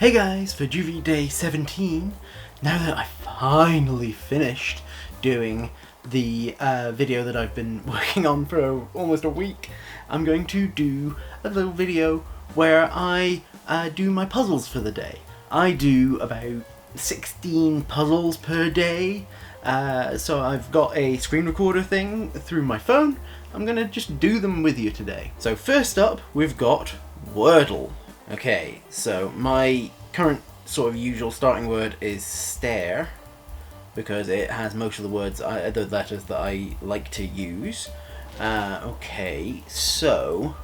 Hey guys, for JuV day 17, now that I finally finished doing the video that I've been working on for almost a week, I'm going to do a little video where I do my puzzles for the day. I do about 16 puzzles per day, so I've got a screen recorder thing through my phone. I'm gonna just do them with you today. So first up, we've got Wordle. Okay, so my current sort of usual starting word is stare, because it has most of the words, the letters that I like to use. Okay, so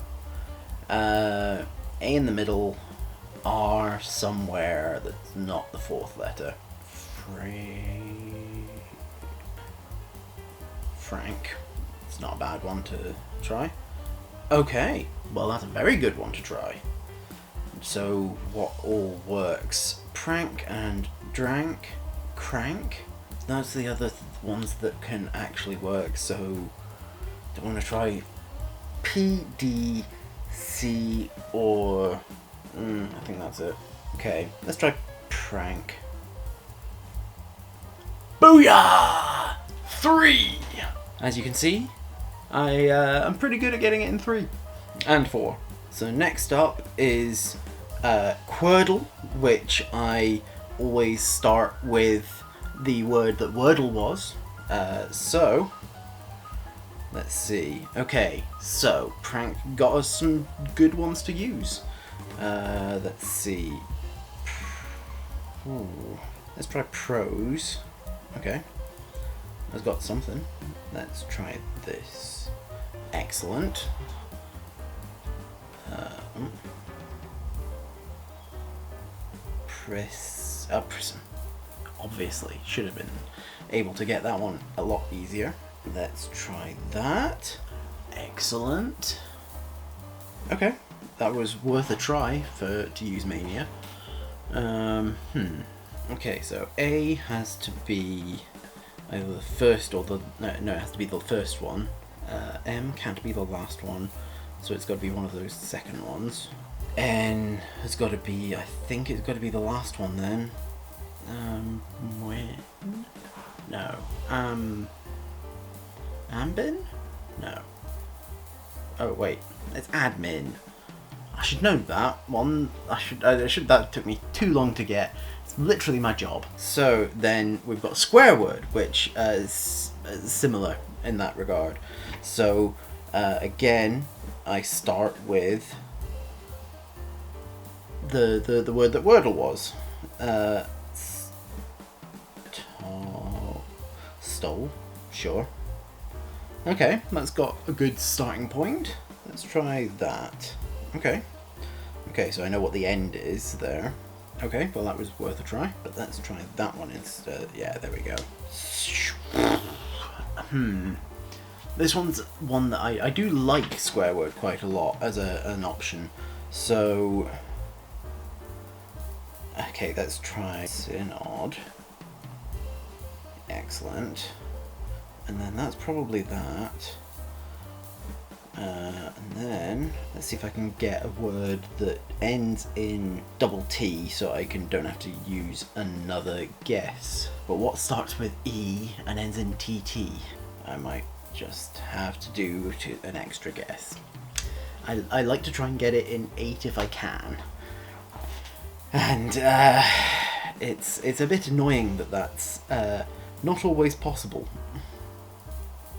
A in the middle, R somewhere that's not the fourth letter. Frank. It's not a bad one to try. Okay, well that's a very good one to try. So what all works? Prank and drank, crank. That's the other ones that can actually work. So do I want to try P, D, C, or I think that's it. Okay, let's try prank. Booyah! 3! As you can see, I'm pretty good at getting it in 3 and 4. So next up is Quordle, which I always start with the word that Wordle was. So let's see. Okay, so prank got us some good ones to use. Let's see. Ooh, let's try prose. Okay, I've got something. Let's try this. Excellent. Prism. Obviously, should have been able to get that one a lot easier. Let's try that. Excellent. Okay, that was worth a try to use Mania. Okay, so A has to be either the first or the no, it has to be the first one. M can't be the last one, so it's got to be one of those second ones. N has got to be, I think it's got to be the last one then. When? No. Ambin? No. Oh wait, it's admin. I should know that one. That took me too long to get. It's literally my job. So then we've got square word, which is similar in that regard. So again, I start with the word that Wordle was. Stole, sure. Okay, that's got a good starting point. Let's try that. Okay, so I know what the end is there. Okay, well that was worth a try, but let's try that one instead. Yeah, there we go. This one's one that I do like square word quite a lot as an option. So okay, let's try synod. Excellent. And then that's probably that. And then let's see if I can get a word that ends in double T, so I don't have to use another guess. But what starts with E and ends in TT? I might just have to do an extra guess. I like to try and get it in 8 if I can. And it's a bit annoying that that's not always possible,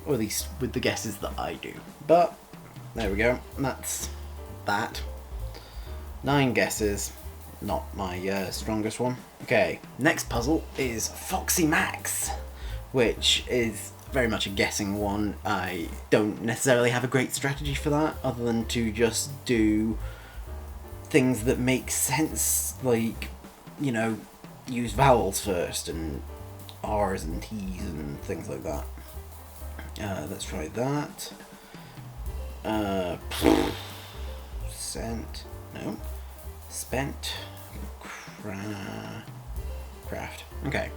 or at least with the guesses that I do. But there we go. That's that. 9 guesses, not my strongest one. Okay, next puzzle is Foxy Max, which is very much a guessing one. I don't necessarily have a great strategy for that, other than to just do things that make sense, like, you know, use vowels first and R's and T's and things like that. Let's try that. Sent. No. Spent. Craft. Okay.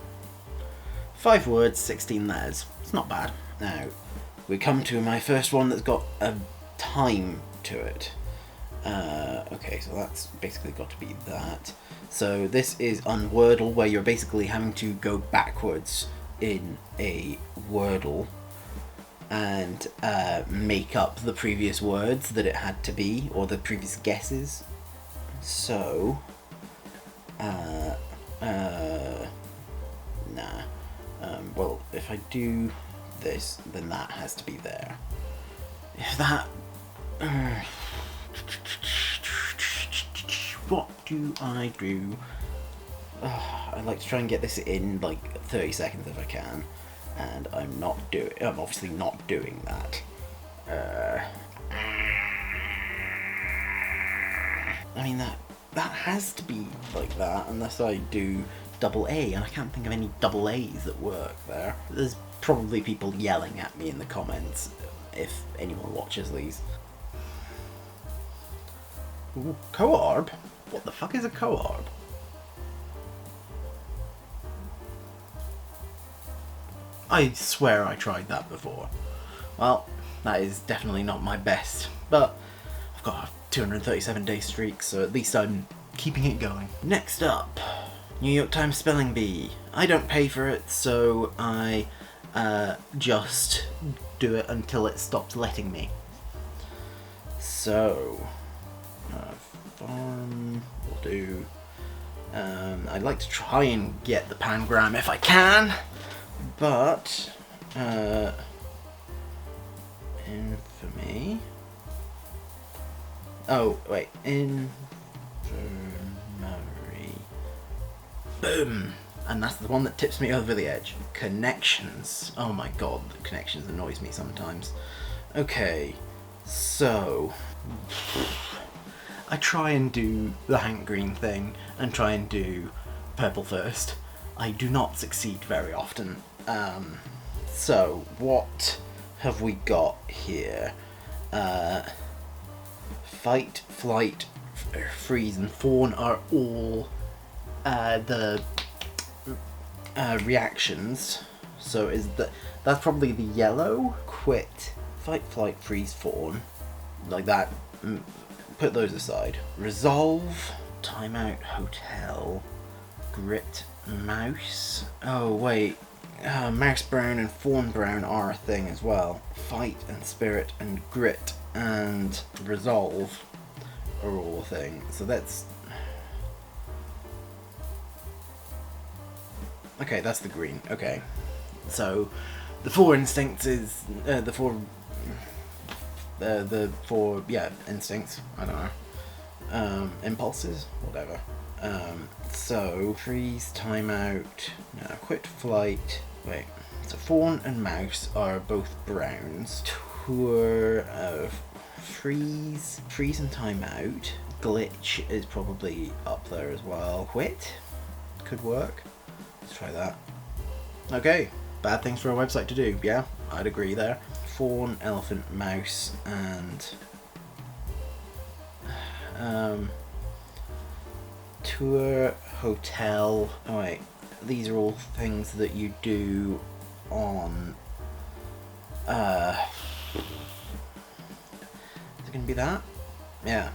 5 words, 16 letters. It's not bad. Now, we come to my first one that's got a time to it. Okay, so that's basically got to be that. So this is unwordle, where you're basically having to go backwards in a wordle and make up the previous words that it had to be, or the previous guesses. So, nah. Well, if I do this, then that has to be there. If that... what do I do? I'd like to try and get this in like 30 seconds if I can, and I'm obviously not doing that. I mean, that has to be like that unless I do double A, and I can't think of any double A's that work there. There's probably people yelling at me in the comments if anyone watches these. Ooh, coarb? What the fuck is a coarb? I swear I tried that before. Well, that is definitely not my best, but I've got a 237 day streak, so at least I'm keeping it going. Next up, New York Times Spelling Bee. I don't pay for it, so I just do it until it stops letting me. So, farm will do. I'd like to try and get the pangram if I can, but infamy. Oh wait, infirmary. Boom, and that's the one that tips me over the edge. Connections. Oh my god, the connections annoys me sometimes. Okay, so I try and do the Hank Green thing and try and do purple first. I do not succeed very often. So what have we got here? Fight, flight, freeze, and fawn are all the reactions. So that's probably the yellow. Quit, fight, flight, freeze, fawn, like that. Put those aside. Resolve, timeout, hotel, grit, mouse. Oh wait, mouse brown and fawn brown are a thing as well. Fight and spirit and grit and resolve are all a thing. So that's... okay, that's the green. Okay. So the four instincts is... the four instincts, I don't know. Impulses? Whatever. So, freeze, timeout, no, quit, flight, wait, so fawn and mouse are both browns. Tour, freeze and timeout. Glitch is probably up there as well. Quit could work. Let's try that. Okay, bad things for a website to do, yeah, I'd agree there. Fawn, elephant, mouse, and tour, hotel. Oh wait, these are all things that you do on is it gonna be that? Yeah,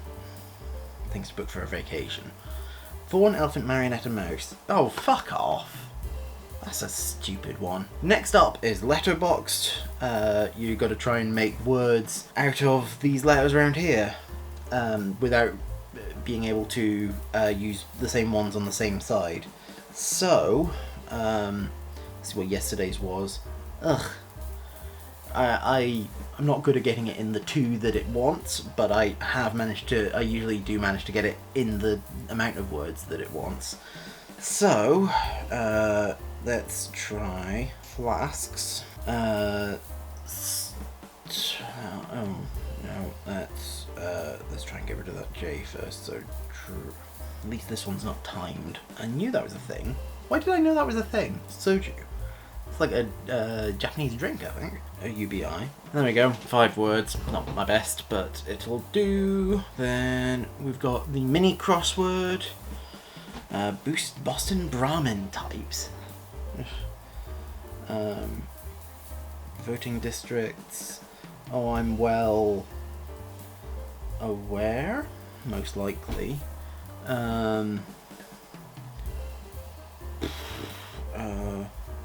things to book for a vacation. Fawn, elephant, marionette, and mouse. Oh, fuck off. That's a stupid one. Next up is letterboxed. You got to try and make words out of these letters around here without being able to use the same ones on the same side. So, let's see what yesterday's was. I'm not good at getting it in the two that it wants, but I usually do manage to get it in the amount of words that it wants. So, let's try flasks. Oh no, let's try and get rid of that J first. So, at least this one's not timed. I knew that was a thing. Why did I know that was a thing? Soju. It's like a Japanese drink, I think. A UBI. There we go. 5 words. Not my best, but it'll do. Then we've got the mini crossword. Boost Boston Brahmin types. Voting districts. Oh, I'm well. aware, most likely.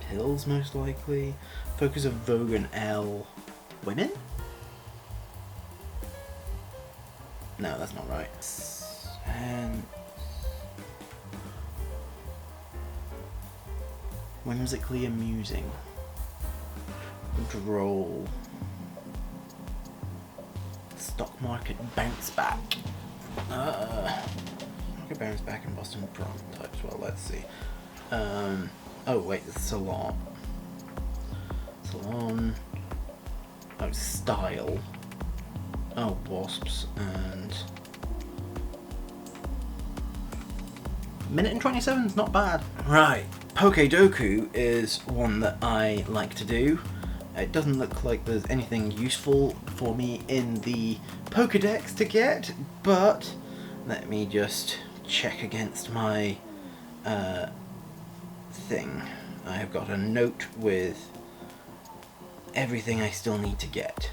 Pills, most likely. Focus of Vogue and L. Women? No, that's not right. And whimsically amusing. Droll. Stock market bounce back. Market bounce back in Boston prom types. Well, let's see. Oh wait, the salon. Salon. Oh, style. Oh, wasps and minute and 27 is not bad. Right, Pokedoku is one that I like to do. It doesn't look like there's anything useful for me in the Pokedex to get, but let me just check against my thing. I have got a note with everything I still need to get.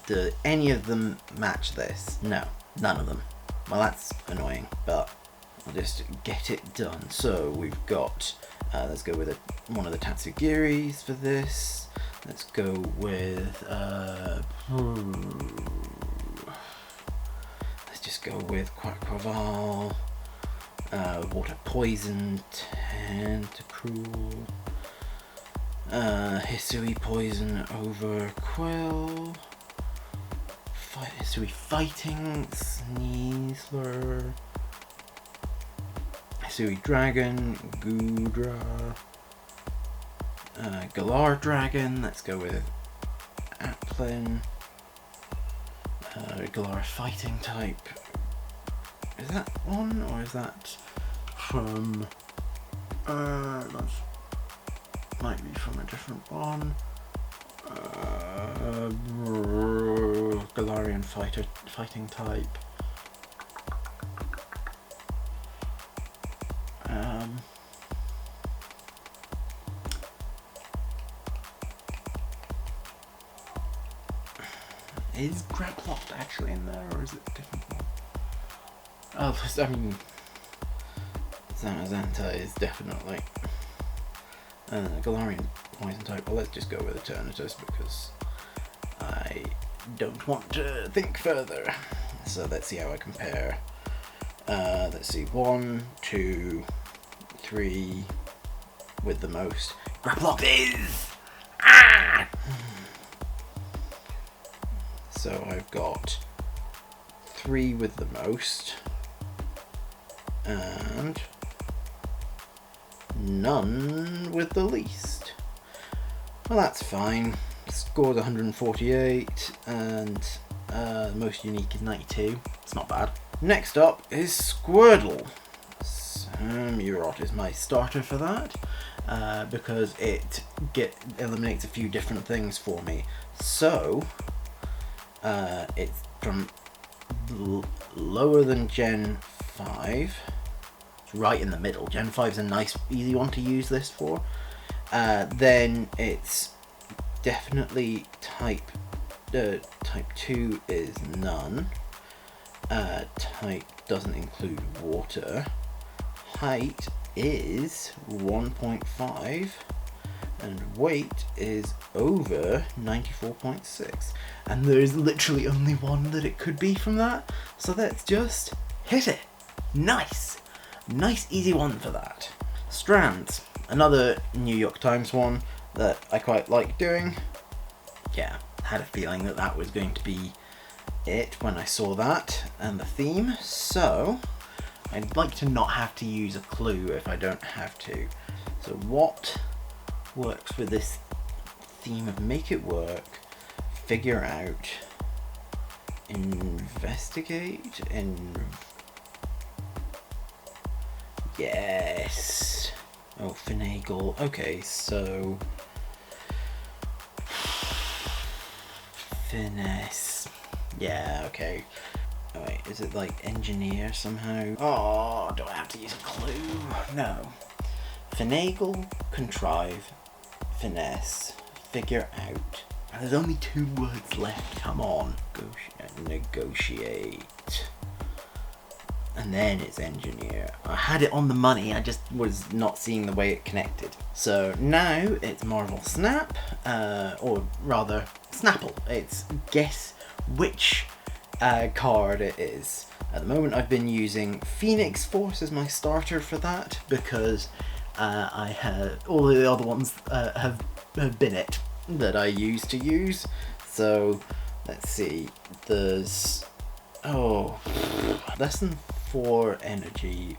Do any of them match this? No, none of them. Well, that's annoying, but I'll just get it done. So we've got, let's go with one of the Tatsugiris for this. Let's go with, let's just go with Quaquaval, Water Poison, Tentacruel, Hisui Poison over Quill, Hisui Fighting, Sneasler, Hisui Dragon, Goodra, Galar Dragon, let's go with Applin, Galar Fighting type. Is that one, or is that from, that might be from a different one. Galarian fighting type. Is Graplocked actually in there, or is it a different one? Oh, I mean, Zanazanta is definitely Galarian poison type. Well, let's just go with Eternatus because I don't want to think further. So let's see how I compare. Let's see, 1, 2, 3 with the most. Graplocked is! Ah! So I've got 3 with the most and none with the least. Well, that's fine. Score's 148 and most unique is 92. It's not bad. Next up is Squirtle. Murot is my starter for that because it eliminates a few different things for me. So it's from lower than Gen 5. It's right in the middle. Gen 5 is a nice, easy one to use this for. Then it's definitely type 2 is none. Type doesn't include water. Height is 1.5. And weight is over 94.6. And there's literally only one that it could be from that. So let's just hit it. Nice. Nice easy one for that. Strands. Another New York Times one that I quite like doing. Yeah, had a feeling that that was going to be it when I saw that and the theme. So I'd like to not have to use a clue if I don't have to. So what works with this theme of make it work, figure out, investigate, and yes. Oh, finagle. Okay, so finesse. Yeah, okay. Oh, wait, is it like engineer somehow? Oh, do I have to use a clue? No. Finagle, contrive, finesse, figure out, And there's only 2 words left. Come on. Negotiate. And then it's engineer. I had it on the money, I just was not seeing the way it connected. So now it's Marvel Snap, or rather Snapple. It's guess which card it is. At the moment I've been using Phoenix Force as my starter for that, because I have all the other ones have been it that I used to use. So let's see, there's less than 4 energy,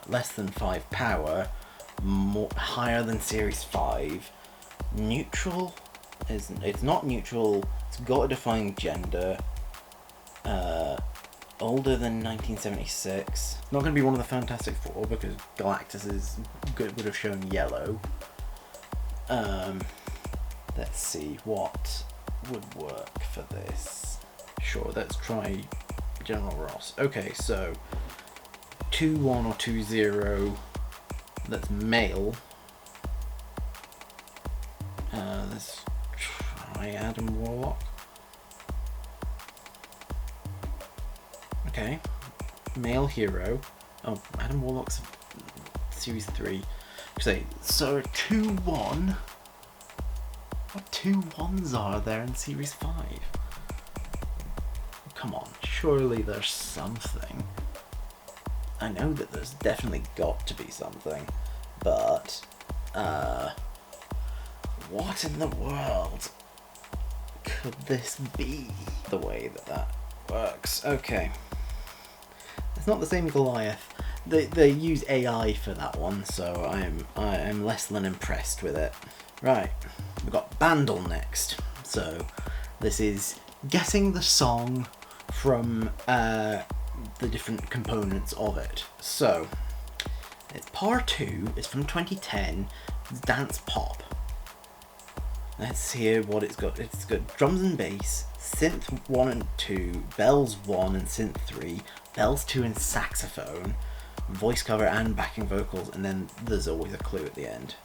less than 5 power, higher than series 5, neutral, it's not neutral, it's got a defined gender, older than 1976, not going to be one of the Fantastic Four because Galactus would have shown yellow. Let's see what would work for this. Sure, let's try General Ross. Okay, so 2-1 or 2-0, that's male. Let's try Adam Warlock. Okay, male hero. Oh, Adam Warlock's series 3. So 2-1. What 2 1s are there in series 5? Come on, surely there's something. I know that there's definitely got to be something, but what in the world could this be? The way that works. Okay, it's not the same Goliath. They use AI for that one, so I'm less than impressed with it. Right, we've got Bandle next. So this is guessing the song from the different components of it. So it's Par 2, it's from 2010, it's dance pop. Let's hear what it's got. It's got drums and bass, synth 1 and 2, bells 1 and synth 3, bells 2 and saxophone, voice cover and backing vocals, and then there's always a clue at the end.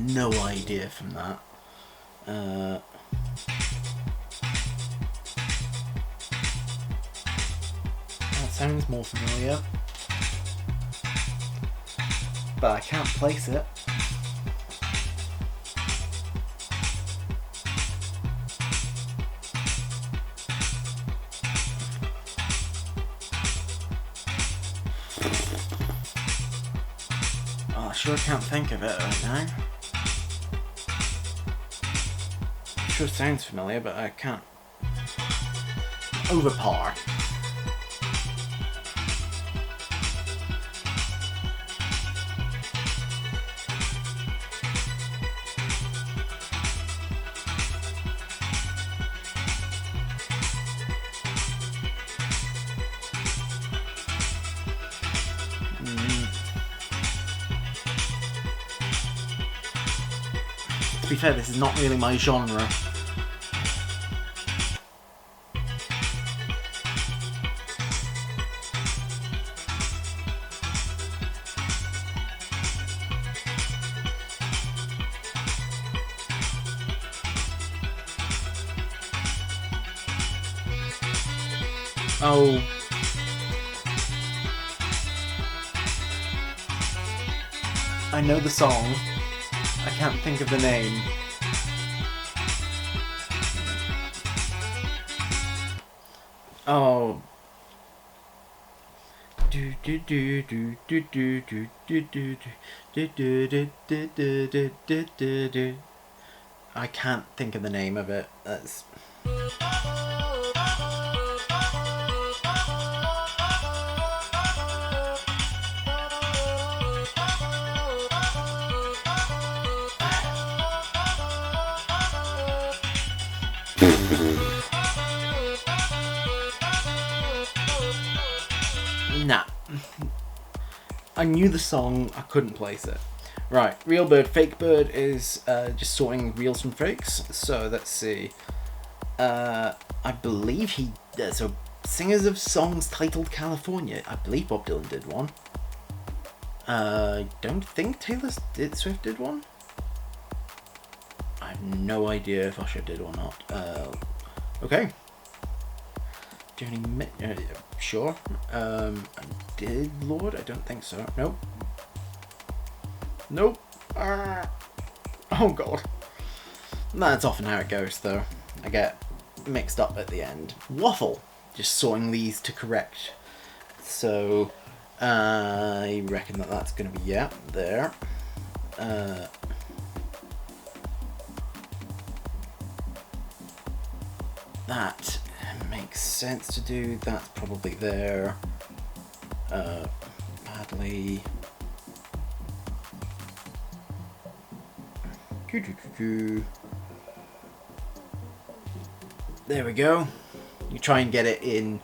No idea from that. That sounds more familiar, but I can't place it. I sure can't think of it right now. Sure sounds familiar, but I can't. Over par. To be fair, this is not really my genre. Oh. I know the song. I can't think of the name. Oh. I can't think of the name of it. That's. Nah. I knew the song, I couldn't place it. Right, real bird, fake bird is just sorting reals from fakes. So let's see. I believe so singers of songs titled California. I believe Bob Dylan did one. I don't think Taylor Swift did one. I have no idea if Usher did or not. Okay. Sure. Did Lord? I don't think so. Nope. Nope. Oh god. That's often how it goes, though. I get mixed up at the end. Waffle. Just sorting these to correct. So, I reckon that's going to be, yeah, there. That makes sense to do. That's probably there. Badly. There we go. You try and get it in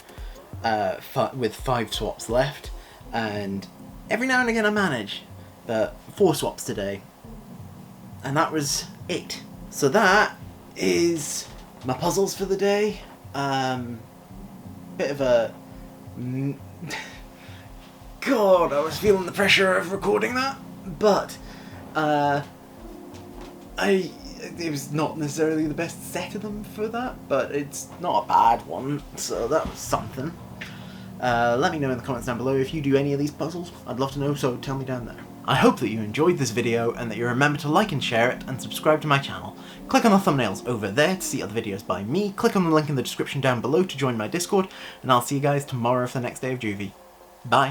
with 5 swaps left, and every now and again I manage, but 4 swaps today, and that was it. So that is my puzzles for the day. Bit of a God, I was feeling the pressure of recording that, but it was not necessarily the best set of them for that, but it's not a bad one, so that was something. Let me know in the comments down below if you do any of these puzzles. I'd love to know, so tell me down there. I hope that you enjoyed this video and that you remember to like and share it and subscribe to my channel. Click on the thumbnails over there to see other videos by me, click on the link in the description down below to join my Discord, and I'll see you guys tomorrow for the next day of JuV. Bye.